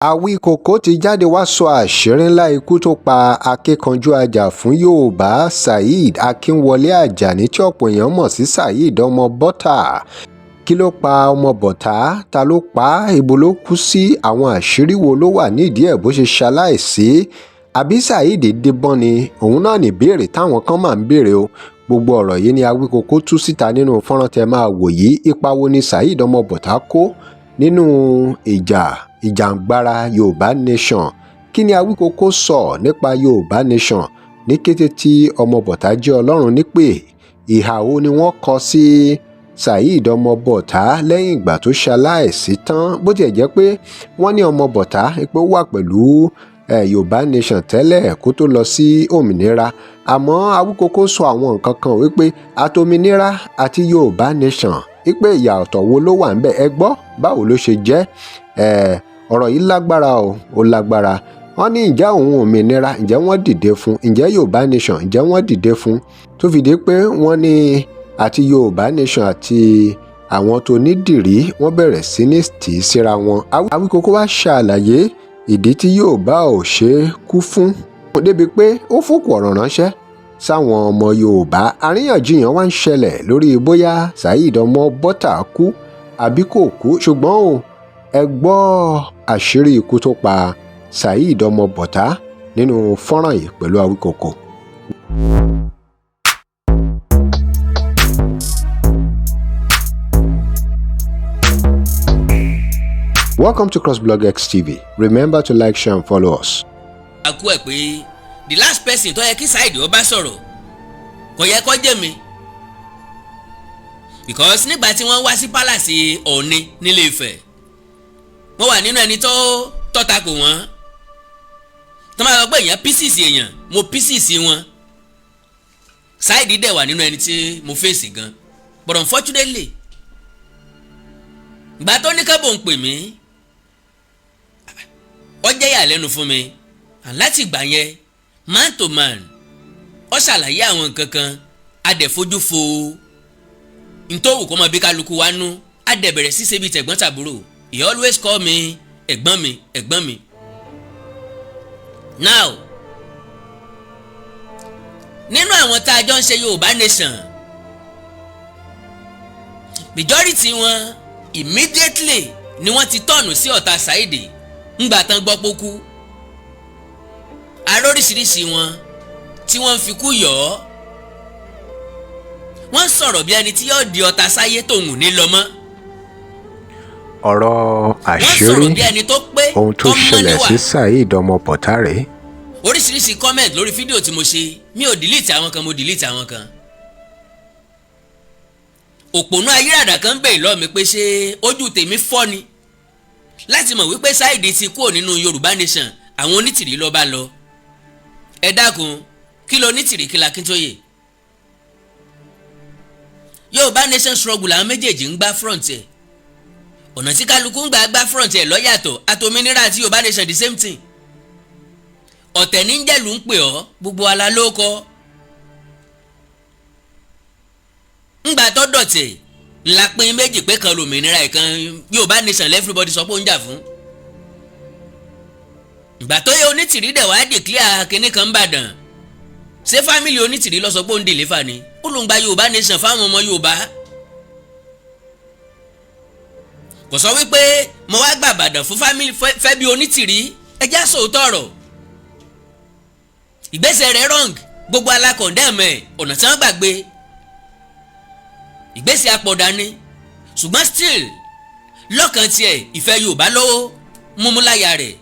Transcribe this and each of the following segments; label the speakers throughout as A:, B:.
A: Awikonko ti jáde wá sọ àṣírí ńlá ikú tó pa akíkanjú ajàfún Yorùbá Saheed Akínwọlé Àjàní tí ọ̀pọ̀ èèyàn mọ̀ sí Saheed Ọmọ Bọ́tà. Kí ló pa ọmọ Bọ́tà? Ta ló pa á? Ibo ló kú sí? Àwọn àṣírí wo ló wà nídìí ẹ̀ bó ṣe ṣaláìsí? Àbí Saheed débọ́n ni? Òun náà ní ìbéèrè táwọn kan máa ń béèrè o. Gbogbo ọ̀rọ̀ yìí ni Awikonko tú síta nínú fọ́nrán tẹ́ máa wò yìí. Ipa wo ni Saheed Ọmọ Bọ́tà kó nínú ìjàǹgbara Yorùbá Nation? Kí ni Awikonko sọ nípa Yorùbá Nation ní kété tí Ọmọ Bọ́tà jẹ́ Ọlọ́run nípè? Ìhà wo ni wọ́n kọ sí Saheed Ọmọ Bọ́tà lẹ́yìn ìgbà tó ṣaláìsí tán? Bó tiẹ̀ jẹ́ pé wọ́n ní Ọmọ Bọ́tà pé ó wà pẹ̀lú Yorùbá Nation tẹ́lẹ̀ kó tó lọ sí òmìnira, àmọ́ Awikonko sọ àwọn nǹkan kan wípé àtòmìnira àti Yorùbá Nation wípé ìyàtọ̀ wo ló wà ńbẹ̀. Ẹ gbọ́ báwo ló ṣe jẹ́? Ọ̀rọ̀ yìí lágbára o, ó lágbára. Wọ́n ní ǹjẹ́ òun òmìnira, ǹjẹ́ wọ́n dìde fún? Ǹjẹ́ Yorùbá Nation, ǹjẹ́ wọ́n dìde fún? Tó fi dé pé wọ́n ní àti Yorùbá Nation àti àwọn tó nídìrí wọ́n bẹ̀rẹ̀ sí ní tì í síra wọn. Awikonko wá ṣàlàyé ìdí tí Yorùbá ò ṣe é kú fún, débi pé ó fòkù ọ̀rọ̀ ránṣẹ́ sáwọn ọmọ Yorùbá. Àríyànjiyàn wá ń ṣẹlẹ̀ lórí bóyá Saheed Ọmọ Bọ́tà kú àbí kò kú, ṣùgbọ́n o, ẹ gbọ́ àṣírí ikú tó pa Saheed Ọmọ Bọ́tà nínú fọ́nrán yìí pẹ̀lú Awikonko. Welcome to CrossBlogX TV. Remember to like, share and follow us.
B: A kú ẹ̀ pé the last person tó yẹ kí Saheed ó bá sọ̀rọ̀ kò yẹ kó jẹ́ mi, because nígbà tí wọ́n wá sí palace Ọ̀ọ̀ni nílé Ifẹ̀, wọ́n wà nínú ẹni tó tọ́takò wọ́n. tó máa sọ pé èèyàn pieces èèyàn, mo pieces wọn. Saheed dẹ̀ wà nínú ẹni tí mo fèsì gan, but unfortunately ìgbà tó ní kábò ń pè mí ó jẹ́ ìyàlẹ́nu fún mi, láti ìgbà yẹn man to man ó ṣàlàyé àwọn nǹkan kan, a dẹ̀ fojú fo ntòwù kó mọ bí kálukú wa nú, a dẹ̀ bẹ̀rẹ̀ sí ṣe bí tẹ̀gbọ́n tàbúrò. He always call me ẹ̀gbọ́n mi ẹ̀gbọ́n mi. Now nínú àwọn tá a jọ ń ṣe Yorùbá Nation, majority wọn immediately ni wọ́n ti tọ̀nù sí ọ̀tá Saheed ńgbà tán gbọ́ pókú. Aróríṣiríṣi wọn tí wọ́n fi kú yọ̀ ọ́, wọ́n sọ̀rọ̀ bí ẹni tí yóò di ọ̀tá sáyé tòun ní lọ mọ́.
A: Ọ̀rọ̀ àṣírí ohun tó ṣẹlẹ̀ sí Saheed Ọmọ Bọ́tà rèé.
B: Oríṣiríṣi comment lórí fídíò tí mo ṣe, mi ò delete àwọn kan, mo delete àwọn kan. Òpònú ayírádà kan bèèrè lọ́ọ̀ mi pé ṣé ojú tèmi fọ́ ni láti mọ̀ wípé Saheed ti kúrò nínú Yorùbá Nation, àwọn onítìrí ló bá lọ. Ẹ dákun, kí ló onítìrí kí la kí tó yè? Yorùbá Nation struggle àwọn méjèèjì ń gbá front ẹ̀, ọ̀nà tí kálukú ń gbà front ẹ̀ lọ́yàtọ̀. àtòmìnira àti Yorùbá Nation the same thing. Ọ̀tẹ̀ ní jẹ́lù ń pè ọ́, gbogbo ala ló kọ́. Ńgbà tó dọ̀tẹ̀ ńlá pín méjì pé kan lòmìnira ìkan Yorùbá Nation everybody sọ pé ó ń jà fún. Ìgbà tó yẹ onítìrí dẹ̀ wá declare kínní kan Ìbàdàn, ṣé fámìlì onítìrí lọ sọ pé ó ń deliver ni? Ó ló ń gba Yorùbá Nation fáwọn ọmọ Yorùbá. Kò sọ wípé mo wá gbà Ìbàdàn fún fámìlì fẹ́ bí onítìrí. Ẹ já sòótọ́ ọ̀rọ̀, ìgbésẹ̀ rẹ̀ wrong, gbogbo alákọ̀ọ́dẹ́mọ̀ ẹ̀, ọ̀nà tí wọ́n gbàgbé ìgbésẹ̀ apọ̀dà ni. Ṣùgbọ́n still lọ́kàn tiẹ̀ ìfẹ́ Yorùbá lọ́wọ́ múmúláyà rẹ̀.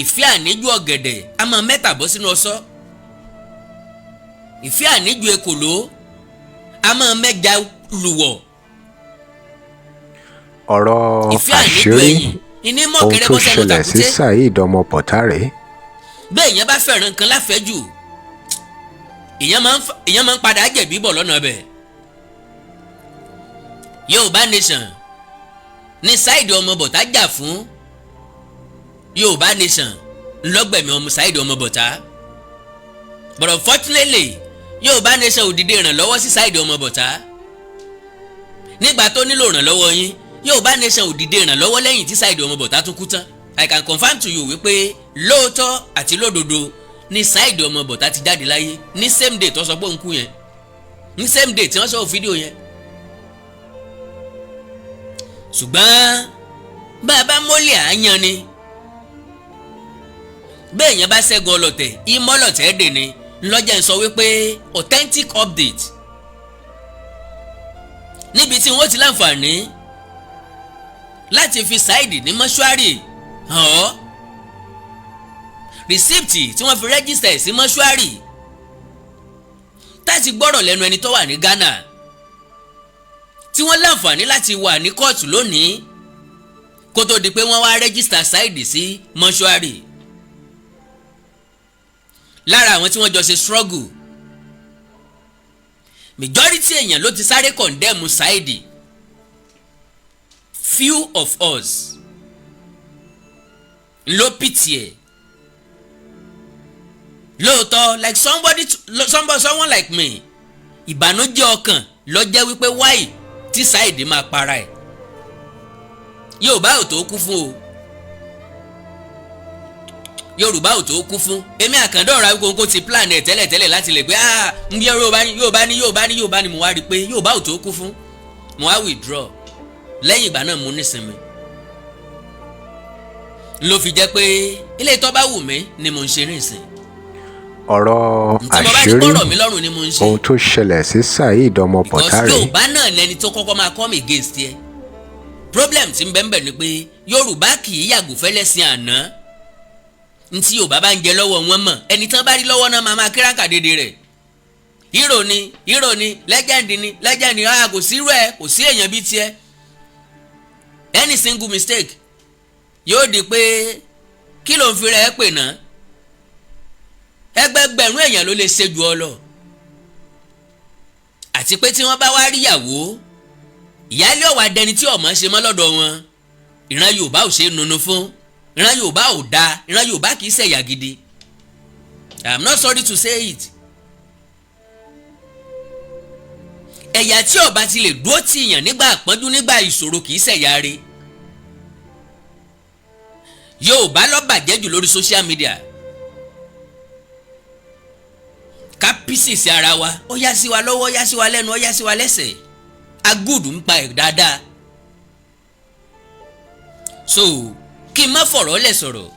B: Ìfẹ́ àníjú ọ̀gẹ̀dẹ̀ a máa mẹ́ta bọ́ sínú ọ̀sọ́, ìfẹ́ àníjú ekòló a máa mẹ́ja lùwọ̀.
A: Ọ̀rọ̀ àṣírí ohun tó ṣẹlẹ̀ sí Saheed Ọmọ Bọ́tà rèé.
B: Bẹ́ẹ̀ yẹn bá fẹ́ràn nǹkan láfẹ́jù, èèyàn máa ń padà jẹ̀bi bọ̀ lọ́nà ọbẹ̀. Yorùbá Nation ní Saheed Ọmọ Bọ́tà jà fún. Yorùbá Nation ńlọgbẹ̀mí ọmọ Saheed Ọmọ Bọ́tà, but unfortunately Yorùbá Nation ò dìde ìrànlọ́wọ́ sí Saheed Ọmọ Bọ́tà. Nígbà tó nílò ìrànlọ́wọ́ yín, Yorùbá Nation ò dìde ìrànlọ́wọ́ lẹ́yìn tí Saheed Ọmọ Bọ́tà tún kú tán. I can confirm to you wípé lóòótọ́ àti lódodo ní Saheed ọmọ bọ̀tá ti jáde láyé ní same day tó sọ pé òun kú yẹn, ní same day tí wọ́n sọ fídíò yẹn. ṣùgbọ́n bàbá mọ́lẹ̀ àáyán ni bẹ́ẹ̀ yẹn bá ṣẹ́gun ọlọ́tẹ̀ ìmọ̀lọ́tẹ̀ dè ní lọ́jà ń sọ wípé authentic update níbi tí wọ́n ti láǹfààní láti fi Saheed ní mọ́ṣúárì hàn ọ́ rìsíptì tí wọ́n fi rẹ́gísítà sí mọ́ṣúárì táti gbọ́rọ̀ lẹ́nu ẹni tó wà ní Ghana tí wọ́n láǹfààní láti wà ní kóòtù lónìí kó tó di pé wọ́n wá rẹ́gísítà Saheed sí mọ́ṣúárì. Lára àwọn tí wọ́n jọ ṣe struggle majority èèyàn ló ti sáré condemn Saheed, few of us ló pìtì ẹ̀ lóòótọ́ like someone like me ìbànújẹ́ ọkàn ló jẹ́ wípé why tí Saheed máa para ẹ̀ Yorùbá ò tó kú fún o Yorùbá ò tó kú fún èmi àkàndọ̀ ọ̀rọ̀ Awikonko ti plan ẹ̀ tẹ́lẹ̀tẹ́lẹ̀ láti lè pé ń bí Yorùbá ni mo wá rí i pé Yorùbá ò tó kú fún mo wá withdraw lẹ́yìn ìgbà náà mo nísinmi ló fi jẹ́ pé ilé tó bá wù mí ni mo ń ṣe nísìn.
A: ọ̀rọ̀ àṣírí ohun tó ṣẹlẹ̀ sí Saheed ọmọ bọ̀tá rẹ̀.
B: because Yorùbá náà lẹni tó kọ́kọ́ máa come against ẹ problem tí ń bẹ́ẹ̀ ni pé Yorùbá kì í yàgò fẹ́lẹ́sìn àná ntí Yorùbá bá ń jẹ lọ́wọ́ wọn mọ̀ ẹni tán bá rí lọ́wọ́ náà máa kíráǹkà dédé rẹ̀ hero ni legend ni kò sí rẹ̀ kò sí èèyàn bíi tiẹ̀ any single mistake yóò di pé kí ló ń fi rẹ̀ pè náà ẹgbẹgbẹ̀rún èèyàn ló lè ṣe jù ọ lọ àti pé tí wọ́n bá wá rí ìyàwó ìyáálé ọ̀wà dẹni tí ọmọ ṣe mọ́ lọ́dọ̀ wọn ìran Yorùbá ò ṣe é nunu fún ìran Yorùbá ò dáa ìran Yorùbá kì í ṣẹ̀yà gidi I am not sorry to say it. ẹ̀yà tí ọba ti lè dúró tì yàn nígbà àpọ́njú nígbà ìṣòro kì í ṣẹ̀yà rẹ̀ Yorùbá ló bàjẹ́ jù lórí social media ká písì sí ara wa ó yá sí wa lọ́wọ́ ó yá sí wa lẹ́nu ó yá sí wa lẹ́sẹ̀ agúdù ń pa ẹ̀ dáadáa so kí n má fọ̀rọ̀ lẹ̀ sọ̀rọ̀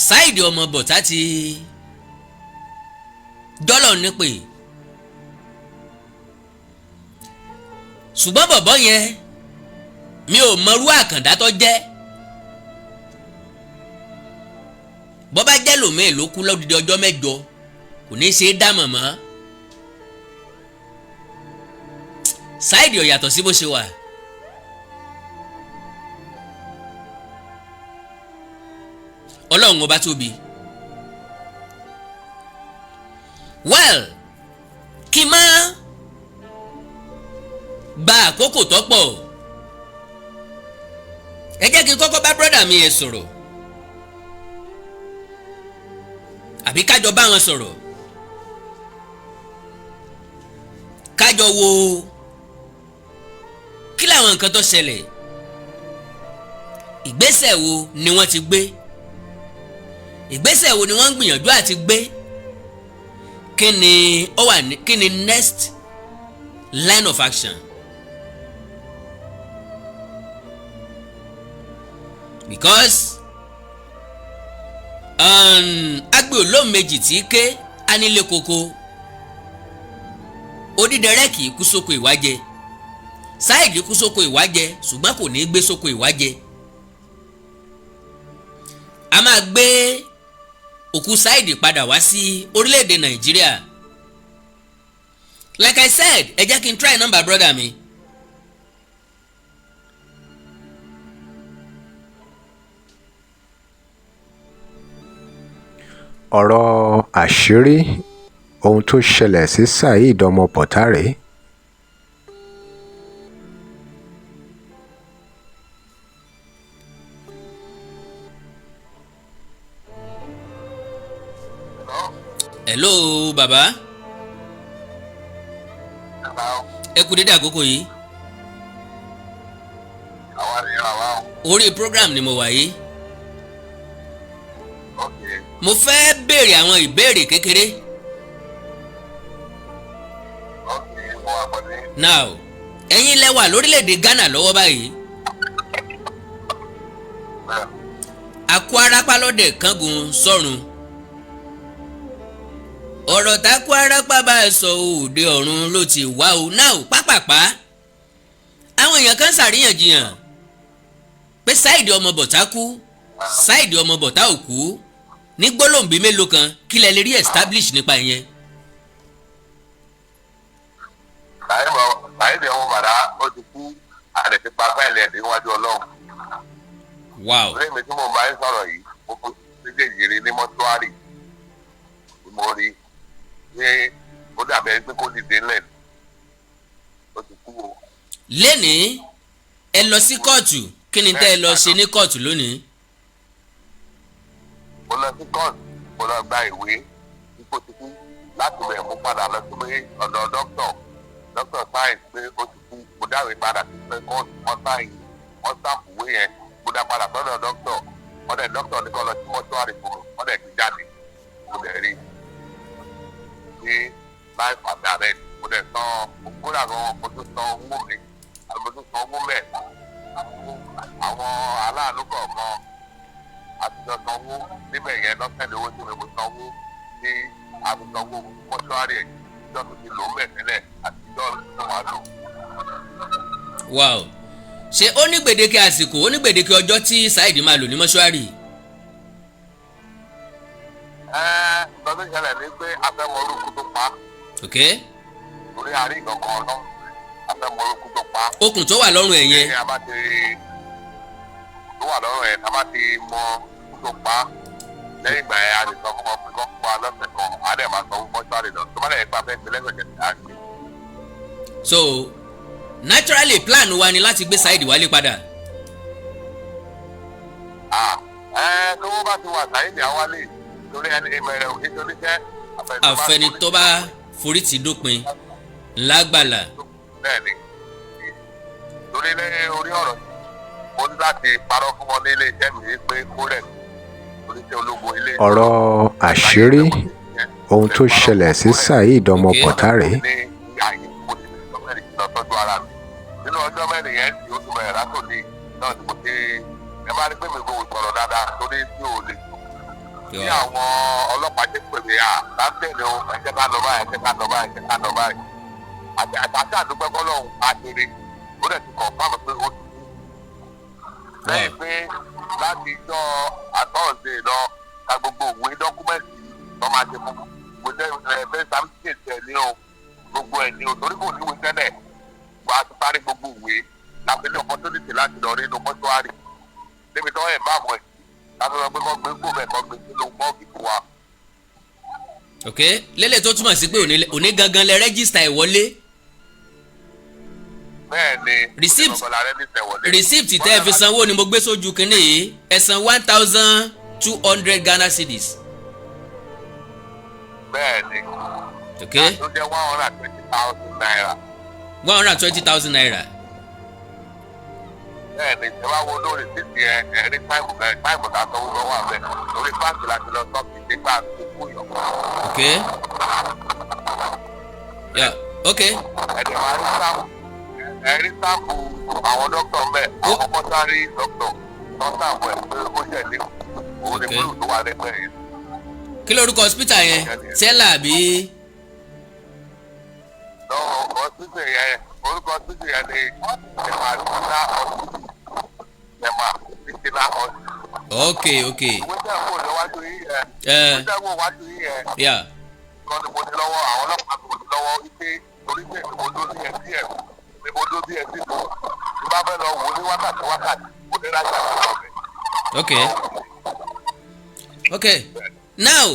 B: Saheed ọmọ bọ̀tá ti dọ́lọ̀ nípè ṣùgbọ́n bọ̀bọ́ yẹn mi ò mọrú àkàndá tó jẹ́ bọ́ bá jẹ́ lòmíì ló kú lọ́dún ọjọ́ mẹ́jọ kò ní í ṣe é dámọ̀ mọ́ Saheed ò yàtọ̀ sí bó ṣe wà. Ọlọ́run ọba tóbi. well kí n má gba àkókò tó pọ̀ ẹ jẹ́ kí n kọ́kọ́ bá brọ́dà mi yẹn sọ̀rọ̀ àbí kájọ bá wọn sọ̀rọ̀ kájọ wo kí làwọn nǹkan tó ṣẹlẹ̀ ìgbésẹ̀ wo ni wọ́n ti gbé ìgbésẹ̀ wo ni wọ́n ń gbìyànjú àti gbé kí ni next line of action because agbe olóhùn méjì tí ké anílé koko odídẹrẹ́ kì í kú sóko ìwájẹ Saheed kú sóko ìwájẹ ṣùgbọ́n kò ní í gbé sóko ìwájẹ a máa gbé òkú Saheed padà wá sí orílẹ̀-èdè Nàìjíríà like I said ẹ jẹ́ kí n try number brother mi.
A: ọ̀rọ̀ àṣírí ohun tó ṣẹlẹ̀ sí Saheed ọmọ bọ̀tá rẹ̀.
B: hello baba ẹ kú dédé àkókò yìí.
C: àwa ni ra wa o.
B: orí program ni mo wà yìí.
C: Okay.
B: Mo fẹ́ béèrè àwọn ìbéèrè kékeré.
C: Okay, mo wà pẹ̀lú.
B: Now, ẹ̀yin lẹ wà lórílẹ̀‐èdè Ghana lọ́wọ́ báyìí.
C: Bẹ́ẹ̀.
B: Àkú arápá lọ́dẹ̀ kángun sọ́run. Ọ̀rọ̀ tákú arápá bá sọ òde ọ̀run ló ti wá o. Now, pápápá àwọn èèyàn kan ṣàríyànjiyàn pé Saheed ọmọ bọ̀tá kú, Saheed ọmọ bọ̀tá ò kú. Ní gbólóǹbí mélòó kan kí lẹ lè rí establish nípa ìyẹn.
C: Saheed ọmọ bàdá ó ti kú àdè ti pa fáìlì ẹ̀dín níwájú Ọlọ́run.
B: Wow.
C: Orí mi tí mo bá ń sọ̀rọ̀ yìí, mo kú méjèèjì rí ní mọ́túárì. Mo rí ní ó dàbẹ̀ pé kó dìde ńlẹ̀. Ó ti kú o.
B: Lénìí ẹ lọ sí kóòtù, kí ni tẹ́ ẹ lọ ṣe ní kóòtù lónìí?
C: Mo lọ sí kóòtù, mo lọ gba ìwé ipò ti kú láti bẹ̀ mú padà lọ sí ọ̀dọ̀ dókítà sáyẹ̀nsì pé ó ti kú. Mo dáwèé padà sí pé kóòtù wọ́n sáyẹ̀nsì wọ́n sáàpù ìwé yẹn. Mo dá padà sọ́dọ̀ dókítà, wọ́n dẹ̀ dókítà ní kó lọ sí mọ́túárì fún mi, wọ́n dẹ̀ ti jáde. Mo dẹ̀ rí ní life and direct. Mo dẹ̀ san kódà gan mo tún san owó mi, mo tún san owó mẹ́ẹ̀. Àwọn aláàánú kọ̀ọ̀kan àtijọ́ sanwó níbẹ̀ yẹn lọ́sẹ̀lẹ̀ owó tí mo sanwó ní àbùsanwó mọ́ṣúárì ẹ̀ ìjọ tó ti lò ń bẹ̀ tẹ́lẹ̀ àtijọ́ tó wà lò.
B: Wow. Ṣé ó ní gbèdéke àsìkò, ó ní gbèdéke ọjọ́ tí Saheed máa lò ní mọ́ṣúárì?
C: Nǹkan tó ṣẹlẹ̀ ní pé afẹ́mọ orúkú tó pa.
B: Ok.
C: Torí àárín ìgbọ̀ngàn ọ̀nà afẹ́mọ orúkú tó pa.
B: Okùn tó wà lọ́rùn ẹ̀ yẹn.
C: Ní abá ti tó wà lọ́rùn ẹ̀ tábà ti mọ tó pa. Lẹ́yìn ìgbà yẹn a lè sọ fún ọ pé kọ́ pa lọ́sẹ̀ kan, a dẹ̀ máa sọ fún mọ́ṣúárì lọ. Tó bá dẹ̀ pa fẹ́ gbé lẹ́sẹ̀kẹsẹ̀ á gbé.
B: So naturally plan wa ni láti gbé Saheed wálé padà.
C: Tó bá ti wà Saheed àwálé torí ẹni ìbẹ̀rẹ̀ òkè tó ní jẹ́
B: àfẹni tó bá forí ti dópin lágbàlá.
C: Bẹ́ẹ̀ni, torí lẹ́yìn orí ọ̀rọ̀ mo ní láti parọ́ fún wọn ní ilé iṣẹ́ mi pé kó rẹ̀ torí tí ológun ilé iṣẹ́.
A: ọ̀rọ̀ àṣírí ohun tó ṣẹlẹ̀ sí Saheed ọmọ bọ̀tá rèé.
C: Nínú ọjọ́ mẹ́rin yẹn tí ó tún bẹ̀rẹ̀ látòdì náà tí mo ti ẹ máa rí pé mi kò sọ̀rọ̀ dáadáa torí tí ò lè. Bí àwọn ọlọ́pàá ṣe pè mí láńtẹ̀lẹ̀ o ẹ̀jẹ̀ ká lọ báyìí ẹ̀jẹ̀ ká lọ báyìí ẹ̀jẹ̀ ká lọ báyìí. Àti àdúgbò fọlọ́hún àṣírí ó dẹ̀ ti kàn fáwọn pé ó ti kú. Lẹ́yìn pé láti ijọ́ àtọ́ọ̀dẹ̀ lọ ka gbogbo òwe dọ́kúmẹ́ǹtì tó máa ṣe fún mo jẹ́ ẹ̀fẹ́ sàmìtì tẹ̀lé o gbogbo ẹ̀ ní o torí kò níwèé tẹ́lẹ̀ wà á ti parí gbogbo ìwé lápẹ́lẹ́ opportunity láti lọ rí inú mọ́ṣúárì níbi tó ẹ̀ bá mọ̀ ẹ̀ láti lọ pé kọ́ gbé gbò bẹ́ẹ̀ kọ́ gbé sínú mọ́ọ̀kì fún wa.
B: Ok, lélẹ̀ tó túmọ̀ sí pé òní gangan lẹ rẹ́gísítà ìwọlé.
C: Bẹ́ẹ̀ni
B: receipt tẹ́ ẹ fi sanwó ni mo gbé sójú kínní yìí ẹ san 1,200 Ghana cedis.
C: Bẹ́ẹ̀ni.
B: Ok.
C: Tó jẹ́ 120,000 naira.
B: 120,000 naira.
C: Bẹ́ẹ̀ni ṣe wá wo lórí títì ẹ̀rí táìmù tá a sanwó lọ́wọ́ àbẹ̀ lórí báńkì láti lọ sọ́ọ̀kì nígbà tó kú yàn.
B: Ok. Yeah. Ok.
C: Ẹ̀dẹ̀ máa rí sáàmù ẹ̀rí sáàmù àwọn dókítà mbẹ́ àwọn mọ́tárì dókítà wọ́n sáàmù ẹ̀ pé ó ṣẹ̀lẹ̀ òun ni bólú tó wà lẹ́gbẹ̀ẹ́ yìí.
B: Kí lórúkọ hospital yẹn? Tẹ́lá àbí?
C: Lọ́wọ́ hospital yẹn orúkọ hospital yẹn ni Ẹ̀mà Ìtìlá hospital.
B: Ok, ok.
C: Ìwé tẹ̀ wò lọ́wájú yìí yẹn. Ìwé tẹ̀ wò wájú yìí yẹn.
B: Yeah.
C: Kọ́ ni mo ní lọ́wọ́ àwọn ọlọ́pàá tó ní lọ́wọ́ wípé torí pé mo dó sí ẹ̀ sí ẹ̀ ni mo dó sí ẹ̀ sí tó. Bí bá fẹ́ lọ wò ní wákàtí mo ní láti àtúntò rẹ̀.
B: Ok. Ok. Now,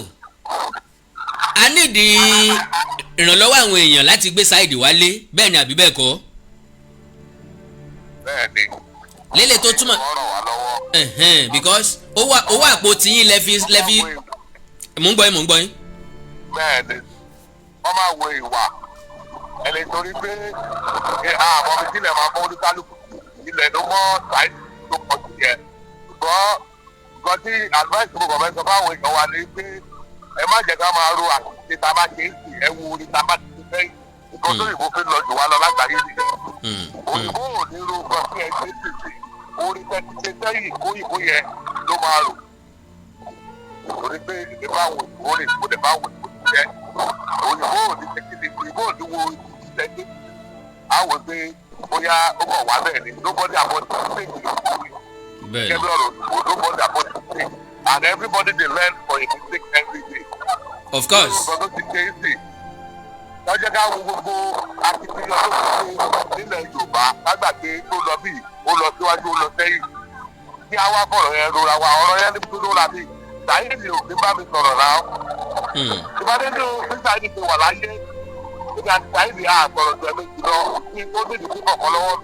B: a nídìí ìrànlọ́wọ́ àwọn èèyàn láti gbé Saheed wálé bẹ́ẹ̀ ni àbí bẹ́ẹ̀ kọ́?
C: Bẹ́ẹ̀ni.
B: Lélẹ̀ tó túmọ̀ because owó àpò tiyín lẹ́fi mò ń gbọ́ yín.
C: Bẹ́ẹ̀ni wọ́n máa wo ìwà ẹni torí pé àmọ́ mi sílẹ̀ máa mọ́ olúkálùkù ilẹ̀ ló mọ́ tó pọ̀ sí yẹn ṣùgbọ́n nǹkan tí advice mo kàn fẹ́ sọ fáwọn èèyàn wa ni pé ẹ má jẹ́ ká máa ro àṣìṣe tá a bá ṣe é sí ẹ wo orí tá a bá ti ṣe fẹ́yìn nǹkan tó yìnbó fi lọ jù wá lọ lágbàáyé nìyẹn òyìnbó ò ní ro nǹkan tí ẹ ṣe sí sí orí tẹ́ ti ṣe sẹ́yìn kóyìnbó yẹn ló máa rò torí pé ìdílé bá wò ó rè kó lè bá wò ó jẹ òyìnbó ò ní tẹ́kílì òyìnbó ò ní wo ìṣẹ́jú àwọn pé bóyá ó bọ̀ wá bẹ́ẹ̀ ni nobody about to say kẹ́bí ọ̀rọ̀ nobody about to say and everybody dey learn for a mistake every day.
B: Of course.
C: Ọ̀dọ́ ti ṣe é sí lọ́jọ́ ká wo gbogbo akitiyan tó ti ṣe nílẹ̀ Yorùbá lágbàgbé tó lọ bíi ó lọ síwájú ó lọ sẹ́yìn kí á wá fọ̀rọ̀ yẹn rora wa ọ̀rọ̀ yẹn níbi tó lóra bíi Saheed ò ní bá mi sọ̀rọ̀ náà. Ìbádé ní o Saheed ti wà láyé níbi àti Saheed á sọ̀rọ̀ jẹ́ méjì lọ ní ó ní ìdíkú kọ̀ọ̀kan lọ́wọ́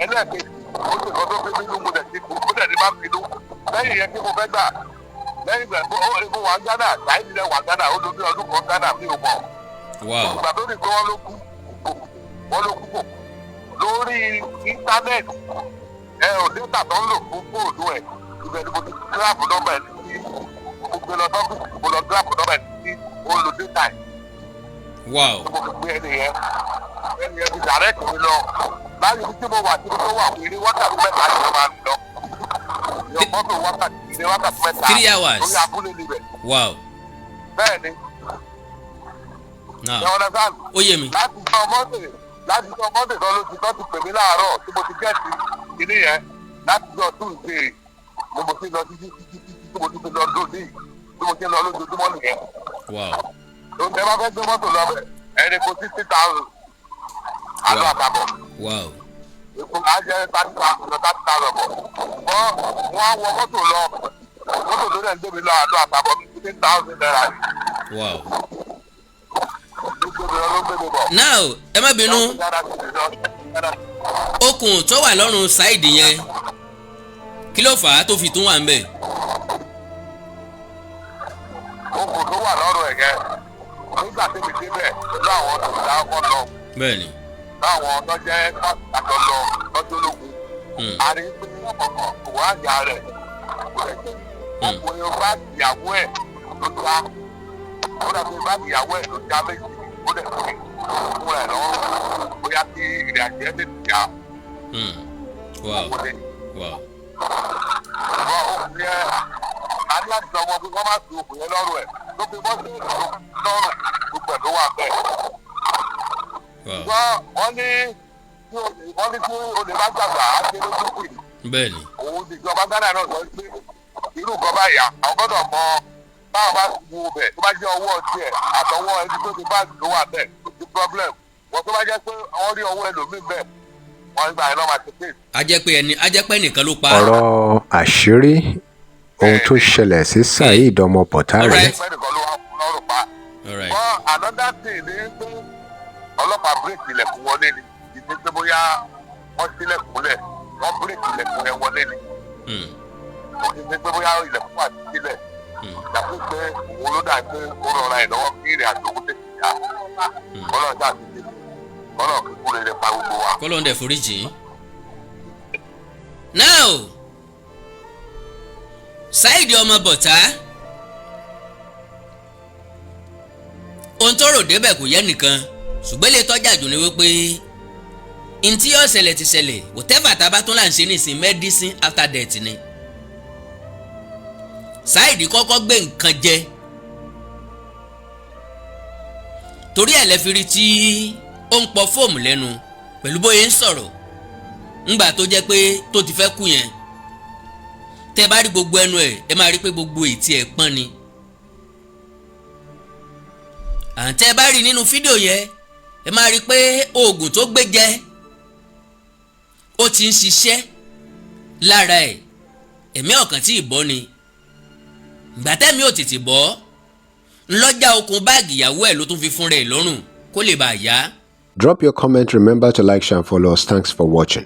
C: ẹlẹ́ẹ̀kejì ó sì kọ́ tó fi bínú mo dẹ̀ ti kú mo dẹ̀ ní má bínú lẹ́yìn yẹn kí mo fẹ́ gbà lẹ́yìn ìgbà tó ó wà Ghana Saheed lẹ́ wà Ghana ó lọ bí ọdún kan Ghana mi ò mọ̀. Ìgbà tó ní pé wọ́n ló kú kò lórí íńtánẹ́ẹ̀tì ò dẹ́tà tó ń lò fún fóònù ẹ̀ ibẹ̀ ni mo ti gíráàpù nọ́mbà ẹ̀ sí mo gbé lọ sọ́fíìsì mo lọ gíráàpù nọ́mbà ẹ̀ sí ó lò dẹ́tà ẹ̀. mo fi gbé ẹni yẹn fi dàrẹ́kì mi lọ láyé ibi tí mo wà tí mo tó wà wí ní wákàtí mẹ́ta ni mo máa ń lọ. Mọ́tò wákàtí mẹ́ta
B: 3 hours
C: lórí abúlé níbẹ̀. Bẹ́ẹ̀ ni.
B: Ó yé mi.
C: Láti sọ mọ́tò kan ló ti tọ́ ti pè mí láàárọ̀ tí mo ti gẹ́ẹ̀tì kìíní yẹn láti sọ Tuesday ni mo ti lọ títí tí mo ti fi lọ lónìí tí mo ti lọ lójoojúmọ́ nìyẹn. Ló ń tẹ́ bá fẹ́ gbé mọ́tò lọ bẹ̀ ẹni kò 60,000 àlọ́ àtàbọ̀. Èkó ajẹ́ 30,000 bọ̀. Wọ́n á wọ mọ́tò lọ mọ́tò tó dẹ̀ ń débi lọ àlọ́ àtàbọ̀ 15,000 naira ni.
B: Now ẹ má bínú okùn tó wà lọ́rùn Saheed yẹn kí ló fà á tó fi tún wà ń bẹ̀.
C: Okùn tó wà lọ́rùn ẹ̀ yẹn nígbà tí mi débẹ̀ pẹ̀lú àwọn ọ̀dọ́ ọkọ̀ lọ.
B: Bẹ́ẹ̀ni.
C: Láwọn tó jẹ́ àjọ lọ lọ́jọ́ ológun. A rí pé ọkọ̀ kò wá àjà rẹ̀ ọkùnrin bá ìyàwó ẹ̀ ló já ó dàbí bá ìyàwó ẹ̀ ló já méjì ó dẹ̀ fi fún ẹ̀ lọ́wọ́ bóyá kí ìrìn àjò ẹ̀ lè tìyà. Ṣùgbọ́n òkùnrin ẹ̀ a ní láti sọ ọmọ pé wọ́n má fi òkùnrin lọ́rùn ẹ̀ ló fi bọ́ sí lọ́rùn gbogbo ẹ̀ ló wà bẹ́ẹ̀. Ṣùgbọ́n wọ́n ní tí olè bá gbàgbà á ṣe lójú pè.
B: Bẹ́ẹ̀ni.
C: Òun ti ìjọba Ghana náà sọ pé irú nǹkan báyìí àwọn gbọ́dọ̀ mọ báwọn bá wo bẹ̀ tó bá jẹ́ owó ọtí ẹ̀ àtọwọ́ ẹni tó ti báàgì tó wà bẹ́ẹ̀ kò sí problem. Wọ́n tó bá jẹ́ pé wọ́n rí owó ẹlòmíì bẹ́ẹ̀ wọ́n gbà ẹ̀ náà máa ti pè.
B: Ajẹ́pẹ́ nìkan ló pa.
A: Ọ̀rọ̀ àṣírí ohun tó ṣẹlẹ̀ sí Saheed ọmọ bọ̀tá rẹ̀.
C: Ajẹ́pẹ́ nìkan ló wá fún lọ́rùn pa. Wọ́n another thing ni pé ọlọ́pàá bírèkì ilẹ̀kùn wọlé ni ìdí pé bóyá wọ́n sílẹ̀kùnlẹ̀ wọ́n bírèkì ilẹ̀kùn yẹn wọlé ni. Òkè pé bóyá ilẹ̀kùn wà sílẹ̀ yàtọ̀ pé òun ló dà pé ó rọra ẹ̀ lọ́wọ́ kí ìrìn àjò òun tètè yá. Ọlọ́run ṣáà ti dé ọlọ́run kíkú rere pa gbogbo wa.
B: Kọ́lọ́run dẹ̀ forí jìn. Now Saheed ọmọ bọ̀tá ohun tó rò débẹ̀ kò yẹ nìkan ṣùgbọ́n lè tọ́jà jù ní wípé ntí yóò ṣẹlẹ̀ ti ṣẹlẹ̀ whatever tá a bá tún là ń ṣe nísìn medicine after death ni. Saheed kọ́kọ́ gbé nǹkan jẹ torí ẹ̀ lẹ́fìrí tí ó ń pọ fóòmù lẹ́nu pẹ̀lú bóyá ń sọ̀rọ̀ ńgbà tó jẹ́ pé tó ti fẹ́ kú yẹn tẹ́ bá rí gbogbo ẹnu ẹ̀ ẹ máa rí pé gbogbo ètí ẹ̀ pọ́n ni. àǹtẹ́ bá rí nínú fídíò yẹn ẹ máa rí pé oògùn tó gbé jẹ ó ti ń ṣiṣẹ́ lára ẹ̀ ẹ̀mí ọ̀kan tí ì bọ́ ni gbàtẹ́mi ò tètè bọ́ ńlọ́jà okùn báàgì ìyàwó ẹ̀ ló tún fi fún rẹ̀ lọ́rùn kó lè bàa yá.
A: Drop your comment. Remember to like, share and follow us. Thanks for watching.